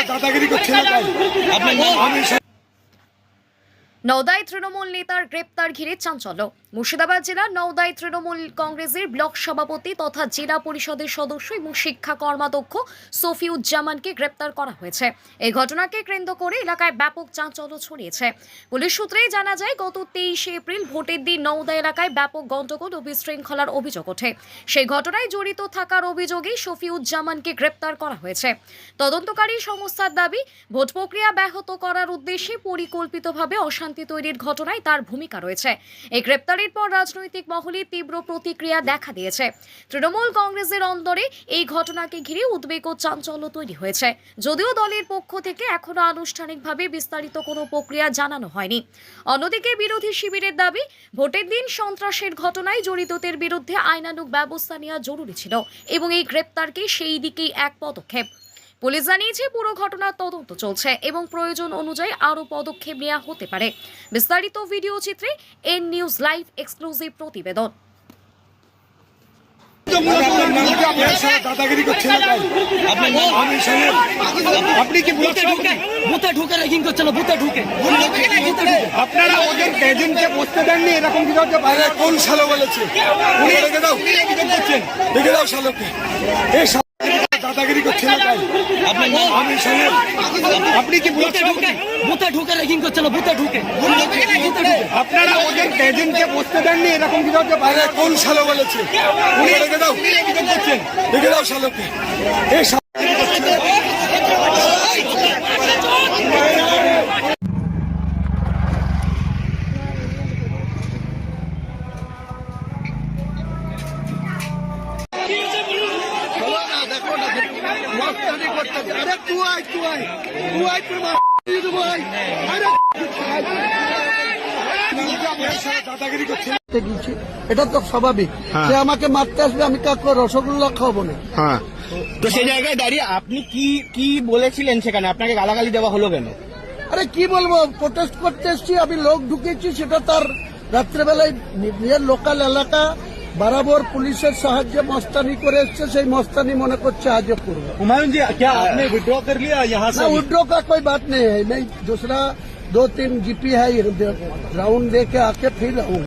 দাদাগিরি করছে না তাই আপনার নাম আমি নওদায় তৃণমূল নেতার গ্রেপ্তার ঘিরে চাঞ্চল্য। মুর্শিদাবাদ জেলার নওদায় তৃণমূল কংগ্রেসের ব্লক সভাপতি তথা জেলা পরিষদের সদস্য এবং শিক্ষা কর্মাধ্যক্ষ সফিউজ্জামানকে গ্রেপ্তার করা হয়েছে। এই ঘটনাকে কেন্দ্র করে এলাকায় ব্যাপক চাঞ্চল্য ছড়িয়েছে। পুলিশ সূত্রে জানা যায়, গত 23 এপ্রিল ভোটের দিন নওদা এলাকায় ব্যাপক গন্ডগোল ও বিশৃঙ্খলার অভিযোগ ওঠে। সেই ঘটনায় জড়িত থাকার অভিযোগে সফিউজ্জামানকে গ্রেপ্তার করা হয়েছে। তদন্তকারী সংস্থার দাবি, ভোট প্রক্রিয়া ব্যাহত করার উদ্দেশ্যে পরিকল্পিতভাবে অশান্তি তৈরির ঘটনায় তার ভূমিকা রয়েছে। এই গ্রেপ্তারের পর রাজনৈতিক মহলে তীব্র প্রতিক্রিয়া দেখা দিয়েছে। তৃণমূল কংগ্রেসের অন্দরে এই ঘটনাকে ঘিরে উদ্বেগ ও চাঞ্চল্য তৈরি হয়েছে। যদিও দলের পক্ষ থেকে এখনো আনুষ্ঠানিকভাবে বিস্তারিত কোনো প্রক্রিয়া জানানো হয়নি। অন্যদিকে বিরোধী শিবিরের দাবি, ভোটের দিন সন্ত্রাসের ঘটনায় জড়িতদের বিরুদ্ধে আইনানুগ ব্যবস্থা নেওয়া জরুরি ছিল এবং এই গ্রেপ্তারকে সেই দিকেই এক পদক্ষেপ। পুলিশ জানিয়েছে, পুরো ঘটনার তদন্ত চলছে এবং প্রয়োজন অনুযায়ী আরও পদক্ষেপ নেওয়া হতে পারে। বিস্তারিত ভিডিও চিত্রে এন নিউজ লাইভ এক্সক্লুসিভ প্রতিবেদন। দাদাগিরি করছে না তাই আপনার নাম আমি আপনি কি বুথে ঢুকে রেগিং করছিল, বুথে ঢুকে আপনারা ওদের এজেন্টকে বসতে দেননি, এরকম কি হচ্ছে? বাইরে কোন শালো বলেছে? উনি রেখে দাও, রেখে দাও শালোকে। এই দাদাগিরি করছে না তাই আপনার নাম আমি আপনি কি বুথে ঢুকে রেগিং করছিল, বুথে ঢুকে আপনারা ওদের এজেন্টকে বসতে দেননি, এরকম কি হচ্ছে? বাইরে কোন শালো বলেছে? উনি রেখে দাও, রেখে দাও শালোকে। এই দাদাগিরি করছে এটা তো স্বাভাবিক। সে আমাকে মারতে আসবে, আমি কাকে রসগোল্লা খাওয়াবো না। হ্যাঁ, তো সেই জায়গায় দাঁড়িয়ে আপনি কি বলেছিলেন সেখানে? আপনাকে গালাগালি দেওয়া হলো কেন? আরে কি বলবো, প্রোটেস্ট করতে এসছি, আমি লোক ঢুকেছি, সেটা তার রাত্রেবেলায় নিজের লোকাল এলাকা বরাবর পুলিশের সাহায্যে মস্তানি করে এসছে, সেই মস্তানি মনে করছে আজও করবো। हुमायूं जी क्या आपने विड्रॉ कर लिया यहाँ से? विड्रॉ का कोई बात नहीं है, मैं दूसरा 2-3 जीपी है, राउंड दे के आके फिर आऊंगा।